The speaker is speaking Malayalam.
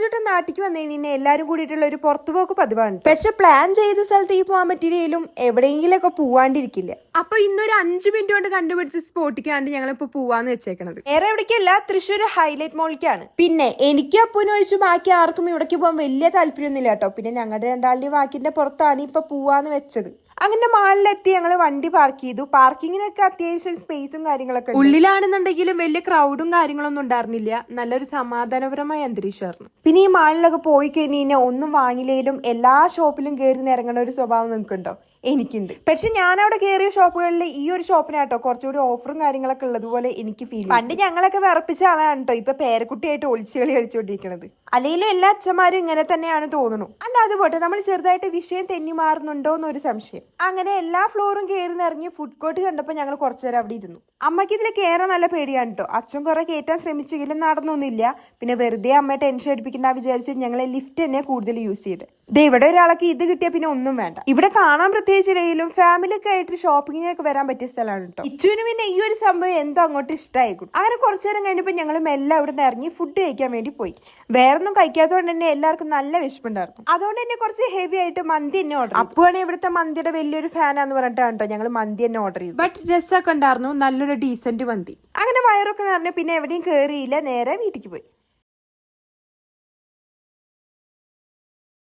രാജുട്ടൻ നാട്ടിക്ക് വന്നതിന് എല്ലാരും കൂടിയിട്ടുള്ള ഒരു പുറത്തുപോക്ക് പതിവാണ്. പക്ഷെ പ്ലാൻ ചെയ്ത സ്ഥലത്തേക്ക് പോകാൻ പറ്റിയില്ലെങ്കിലും എവിടെയെങ്കിലൊക്കെ പോവാണ്ടിരിക്കില്ല. അപ്പൊ ഇന്നൊരു 5 മിനിറ്റ് കൊണ്ട് കണ്ടുപിടിച്ച് സ്പോട്ടിക്കാണ്ട് ഞങ്ങളിപ്പോ പോവാന്ന് വെച്ചേക്കണത്. വേറെ എവിടേക്കല്ല, തൃശ്ശൂർ ഹൈലൈറ്റ് മോളിലേക്കാണ്. പിന്നെ എനിക്ക് അപ്പൂനൊഴിച്ച് ബാക്കി ആർക്കും ഇവിടേക്ക് പോകാൻ വലിയ താല്പര്യമൊന്നുമില്ല കേട്ടോ. പിന്നെ ഞങ്ങളുടെ രണ്ടാളുടെ വാക്കിന്റെ പുറത്താണ് ഇപ്പൊ പോവാന്ന് വെച്ചത്. അങ്ങനെ മാളിലെത്തി ഞങ്ങൾ വണ്ടി പാർക്ക് ചെയ്തു. പാർക്കിങ്ങിനൊക്കെ അത്യാവശ്യം സ്പേസും കാര്യങ്ങളൊക്കെ ഉള്ളിലാണെന്നുണ്ടെങ്കിലും വലിയ ക്രൗഡും കാര്യങ്ങളൊന്നും ഉണ്ടായിരുന്നില്ല. നല്ലൊരു സമാധാനപരമായ അന്തരീക്ഷമായിരുന്നു. പിന്നെ ഈ മാളിലൊക്കെ പോയി കഴിഞ്ഞാൽ ഒന്നും വാങ്ങിയില്ലെങ്കിലും എല്ലാ ഷോപ്പിലും കയറി നിറങ്ങുന്ന ഒരു സ്വഭാവം നിങ്ങൾക്കുണ്ടോ? എനിക്കുണ്ട്. പക്ഷെ ഞാൻ അവിടെ കയറിയ ഷോപ്പുകളിൽ ഈ ഒരു ഷോപ്പിനാട്ടോ കുറച്ചുകൂടി ഓഫറും കാര്യങ്ങളൊക്കെ ഉള്ളതുപോലെ എനിക്ക് ഫീൽ. പണ്ട് ഞങ്ങളൊക്കെ വിറപ്പിച്ച ആളാണ് കേട്ടോ ഇപ്പൊ പേരക്കുട്ടിയായിട്ട് ഒളിച്ചുകളി കളിച്ചുകൊണ്ടിരിക്കുന്നത്. അല്ലെങ്കിലും എല്ലാ അച്ഛന്മാരും ഇങ്ങനെ തന്നെയാണ് തോന്നുന്നു. അല്ല അതുപോട്ടെ, നമ്മൾ ചെറുതായിട്ട് വിഷയം തെന്നി മാറുന്നുണ്ടോ എന്നൊരു സംശയം. അങ്ങനെ എല്ലാ ഫ്ലോറും കയറി നിറങ്ങി ഫുഡ് കോർട്ട് കണ്ടപ്പോൾ ഞങ്ങൾ കുറച്ചു നേരം അവിടെ ഇരുന്നു. അമ്മയ്ക്ക് ഇതിൽ കയറാൻ നല്ല പേടിയാണ് കേട്ടോ. അച്ഛൻ കുറെ കയറ്റാൻ ശ്രമിച്ചെങ്കിലും നടന്നൊന്നുമില്ല. പിന്നെ വെറുതെ അമ്മയെ ടെൻഷൻ അടിപ്പിക്കണ്ട വിചാരിച്ച് ഞങ്ങൾ ലിഫ്റ്റ് തന്നെ കൂടുതൽ യൂസ് ചെയ്ത്. ഇവിടെ ഒരാൾക്ക് ഇത് കിട്ടിയാൽ പിന്നെ ഒന്നും വേണ്ട. ഇവിടെ കാണാൻ പ്രത്യേകിച്ചില്ലെങ്കിലും ഫാമിലിയൊക്കെ ആയിട്ട് ഷോപ്പിങ്ങിനൊക്കെ വരാൻ പറ്റിയ സ്ഥലമാണ് കേട്ടോ. ഇച്ചുവിന് പിന്നെ ഈ ഒരു സംഭവം എന്തോ അങ്ങോട്ട് ഇഷ്ടമായിരിക്കും. അങ്ങനെ കുറച്ചു നേരം കഴിഞ്ഞപ്പോൾ ഞങ്ങൾ മെല്ലെ അവിടെ നിന്ന് ഇറങ്ങി ഫുഡ് കഴിക്കാൻ വേണ്ടി പോയി. വേറൊന്നും കഴിക്കാത്തതുകൊണ്ട് തന്നെ എല്ലാവർക്കും നല്ല വിശപ്പുണ്ടായിരുന്നു. അതുകൊണ്ട് തന്നെ കുറച്ച് ഹെവി ആയിട്ട് മന്തി തന്നെ ഓർഡർ. അപ്പോഴാണ് ഇവിടുത്തെ മന്തിയുടെ വലിയൊരു ഫാനാന്ന് പറഞ്ഞിട്ടാണ് കേട്ടോ ഞങ്ങൾ മന്തി തന്നെ ഓർഡർ ചെയ്തു. ബട്ട് രസമൊക്കെ ഉണ്ടായിരുന്നു, നല്ലൊരു ഡീസന്റ് മന്തി. അങ്ങനെ വയറൊക്കെ നിറഞ്ഞു. പിന്നെ എവിടെയും കയറിയില്ല, നേരെ വീട്ടിലേക്ക് പോയി.